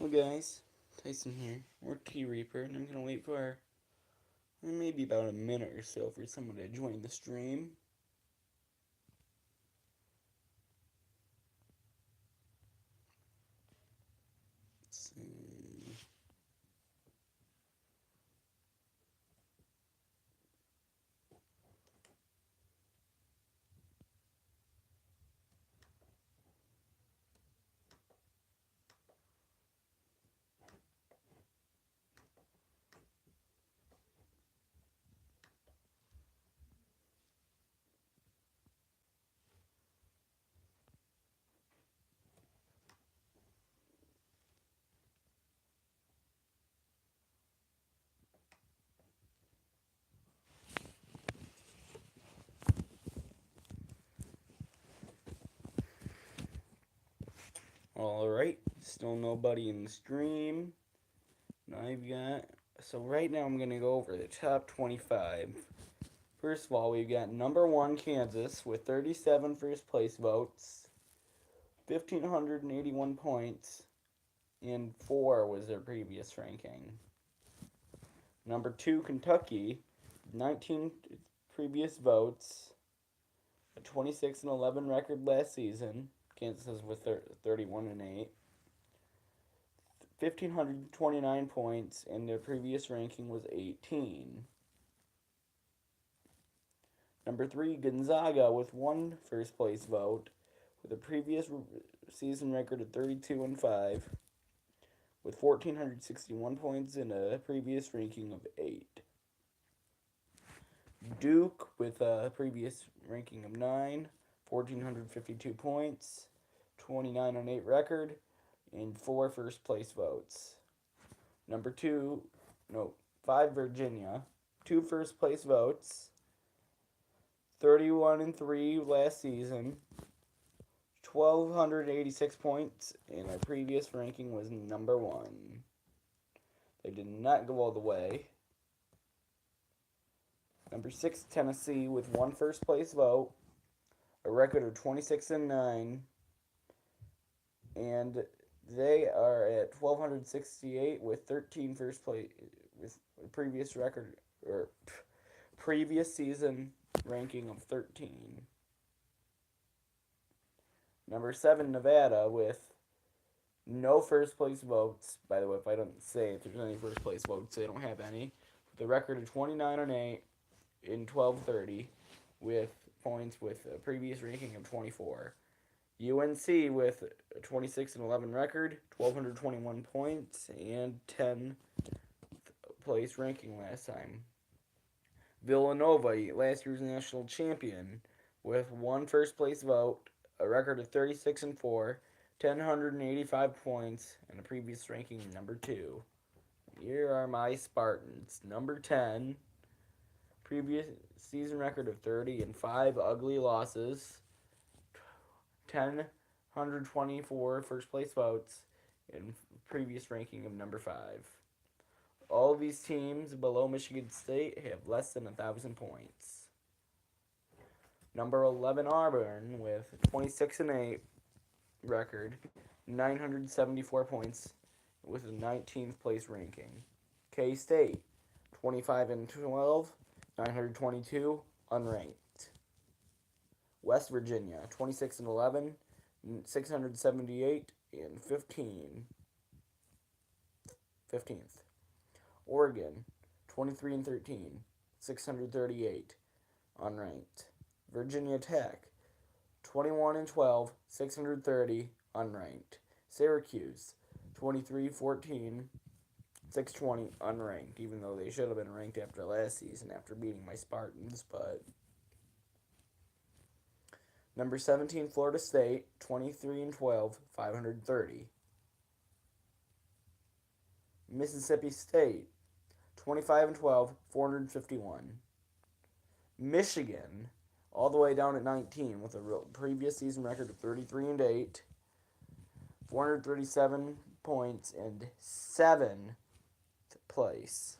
Hello guys, Tyson here, or T Reaper, and I'm gonna wait for maybe about a minute or so for someone to join the stream. Let's see. Alright, still nobody in the stream. I've got. So right now I'm gonna go over the top 25. First of all, we've got number 1 Kansas with 37 first place votes, 1,581 points, and 4 was their previous ranking. Number 2 Kentucky, 19 previous votes, a 26-11 record last season. Kansas is with 31-8. 1,529 points, and their previous ranking was 18. Number 3 Gonzaga with 1 first place vote, with a previous season record of 32-5, with 1,461 points and a previous ranking of 8. Duke with a previous ranking of 9, 1,452 points, 29-8 record, and 4 first place votes. Number 5 Virginia, 2 first place votes, 31-3 last season, 1,286 points, and our previous ranking was number 1. They did not go all the way. Number 6 Tennessee with 1 first place vote, a record of 26-9, and they are at 1,268 with 13 first place with previous record or previous season ranking of 13. Number 7 Nevada with no first place votes. By the way, if I don't say if there's any first place votes, they don't have any. With a record of 29-8 in 1230 with points with a previous ranking of 24. UNC with a 26-11 record, 1,221 points, and 10th place ranking last time. Villanova, last year's national champion, with 1 first place vote, a record of 36-4, 1,085 points, and a previous ranking number 2. Here are my Spartans. Number 10, previous season record of 30-5, ugly losses, 1,024 first place votes, and previous ranking of number 5. All of these teams below Michigan State have less than 1,000 points. Number 11 Auburn with 26-8 record, 974 points with a 19th place ranking. K-State 25-12, 922, unranked. West Virginia 26-11, 678 and 15th. Oregon 23-13, 638, unranked. Virginia Tech 21-12, 630, unranked. Syracuse 23-14, 620, unranked, even though they should have been ranked after last season after beating my Spartans, but number 17 Florida State 23-12, 530. Mississippi State 25-12, 451. Michigan all the way down at 19 with a previous season record of 33-8, 437 points, and 7th place.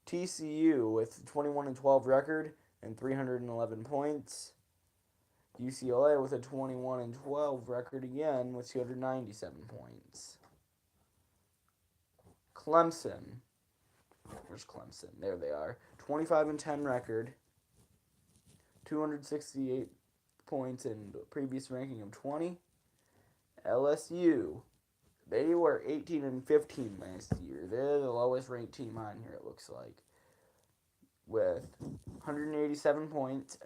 TCU with 21-12 record and 311 points. UCLA with a 21-12 record again with 297 points. Clemson. Where's Clemson? There they are. 25-10 record. 268 points in the previous ranking of 20. LSU. They were 18-15 last year. They're the lowest ranked team on here, it looks like. With 187 points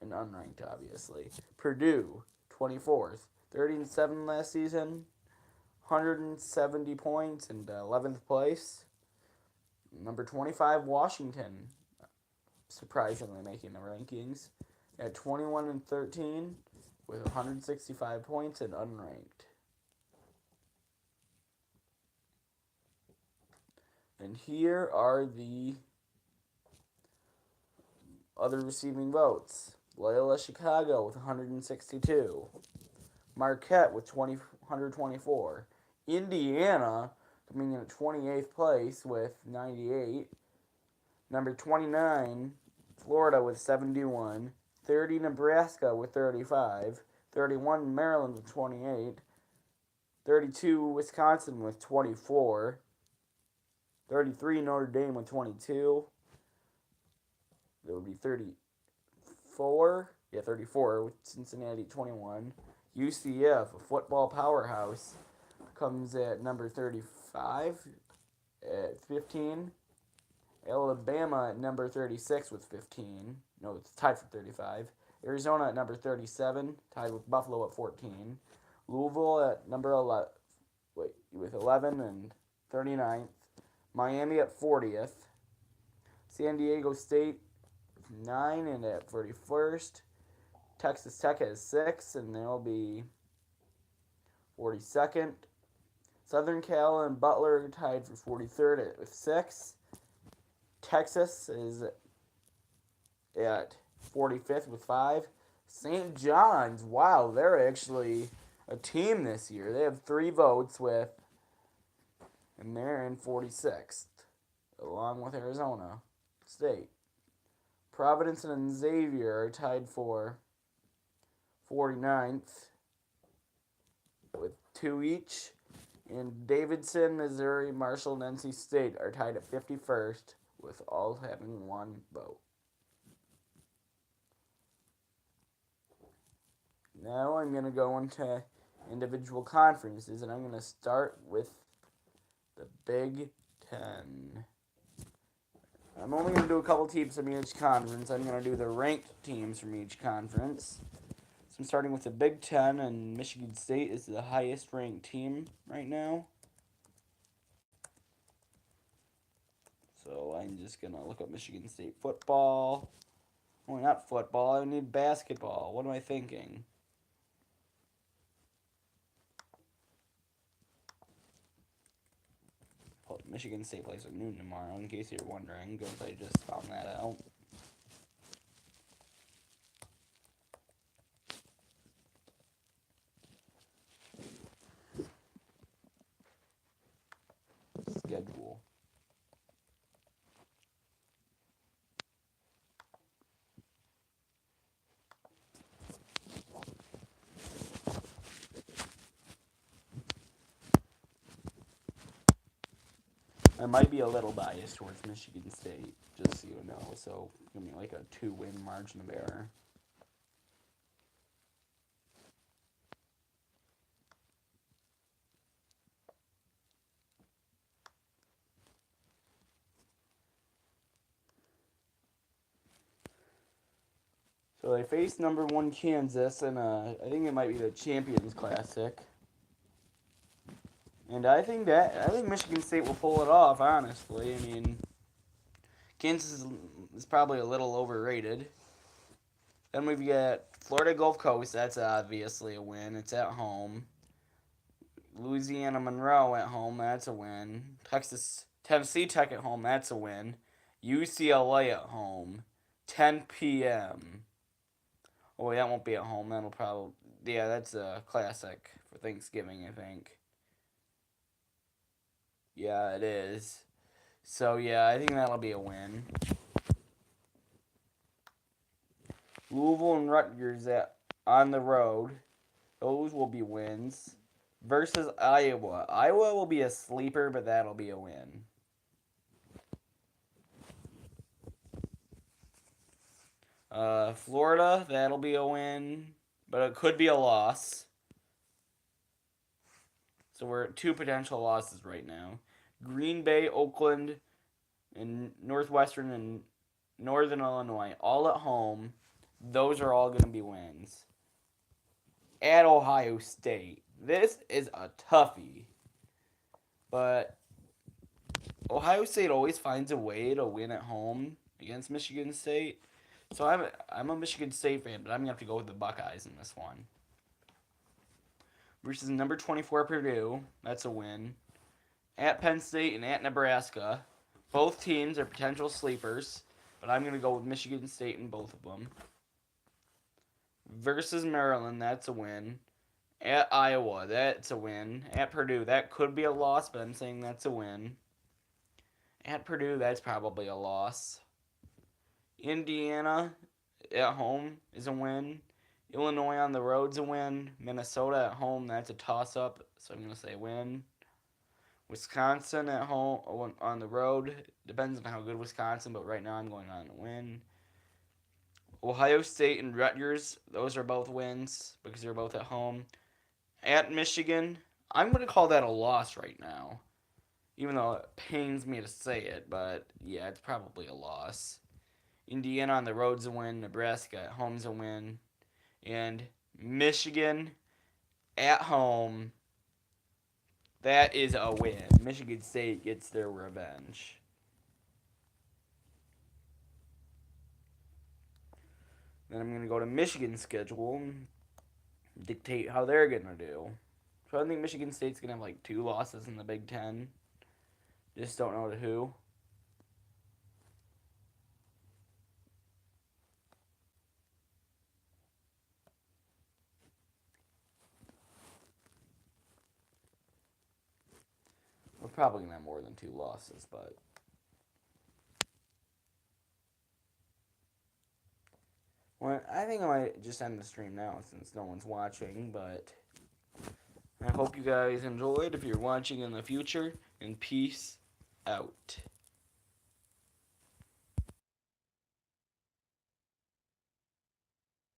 and unranked, obviously. Purdue, 24th. 30-7 last season. 170 points and 11th place. Number 25, Washington, surprisingly making the rankings at 21-13 with 165 points and unranked. And here are the other receiving votes. Loyola Chicago with 162. Marquette with 124. Indiana coming in at 28th place with 98. Number 29, Florida with 71. 30, Nebraska with 35. 31, Maryland with 28. 32, Wisconsin with 24. 33, Notre Dame with 22. There would be 34. Yeah, 34 with Cincinnati 21. UCF, a football powerhouse, comes at number 35 at 15. Alabama at number 36 with 15. No, it's tied for 35. Arizona at number 37, tied with Buffalo at 14. Louisville at number 11, with 11 and 39th. Miami at 40th. San Diego State 9 and at 41st. Texas Tech has 6 and they'll be 42nd. Southern Cal and Butler tied for 43rd with 6. Texas is at 45th with 5. St. John's, wow, they're actually a team this year. They have 3 votes with, and they're in 46th, along with Arizona State. Providence and Xavier are tied for 49th with 2 each. And Davidson, Missouri, Marshall, and NC State are tied at 51st with all having 1 vote. Now I'm going to go into individual conferences, and I'm going to start with the Big Ten. I'm only going to do a couple teams from each conference. I'm going to do the ranked teams from each conference. So I'm starting with the Big Ten, and Michigan State is the highest ranked team right now. So I'm just going to look up Michigan State football. Oh, not football. I need basketball. What am I thinking? Oh, Michigan State plays at noon tomorrow, in case you're wondering, because I just found that out. Schedule. I might be a little biased towards Michigan State, just so you know. So, give me like a 2-win margin of error. So they face number 1 Kansas, and I think it might be the Champions Classic. And I think Michigan State will pull it off. Honestly, I mean, Kansas is probably a little overrated. Then we've got Florida Gulf Coast. That's obviously a win. It's at home. Louisiana Monroe at home. That's a win. Tennessee Tech at home. That's a win. UCLA at home. 10 p.m. Oh, that won't be at home. That'll probably... Yeah, that's a classic for Thanksgiving, I think. Yeah, it is. So, yeah, I think that'll be a win. Louisville and Rutgers on the road. Those will be wins. versus Iowa. Iowa will be a sleeper, but that'll be a win. Florida, that'll be a win, but it could be a loss. So we're at 2 potential losses right now. Green Bay, Oakland, and Northwestern and Northern Illinois, all at home. Those are all going to be wins. At Ohio State. This is a toughie. But Ohio State always finds a way to win at home against Michigan State. So I'm a Michigan State fan, but I'm going to have to go with the Buckeyes in this one. Versus number 24 Purdue. That's a win. At Penn State and at Nebraska. Both teams are potential sleepers, but I'm going to go with Michigan State in both of them. Versus Maryland, that's a win. At Iowa, that's a win. At Purdue, that could be a loss, but I'm saying that's a win. At Purdue, that's probably a loss. Indiana at home is a win. Illinois on the road's a win. Minnesota at home, that's a toss-up, so I'm going to say win. Wisconsin at home on the road. Depends on how good Wisconsin, but right now I'm going on a win. Ohio State and Rutgers, those are both wins because they're both at home. At Michigan, I'm going to call that a loss right now. Even though it pains me to say it, but yeah, it's probably a loss. Indiana on the road's a win. Nebraska at home's a win. And Michigan at home, that is a win. Michigan State gets their revenge. Then I'm going to go to Michigan's schedule and dictate how they're going to do. So I think Michigan State's going to have like 2 losses in the Big Ten. Just don't know to who. We're probably going to have more than 2 losses, but well, I think I might just end the stream now since no one's watching, but I hope you guys enjoyed if you're watching in the future, and peace out.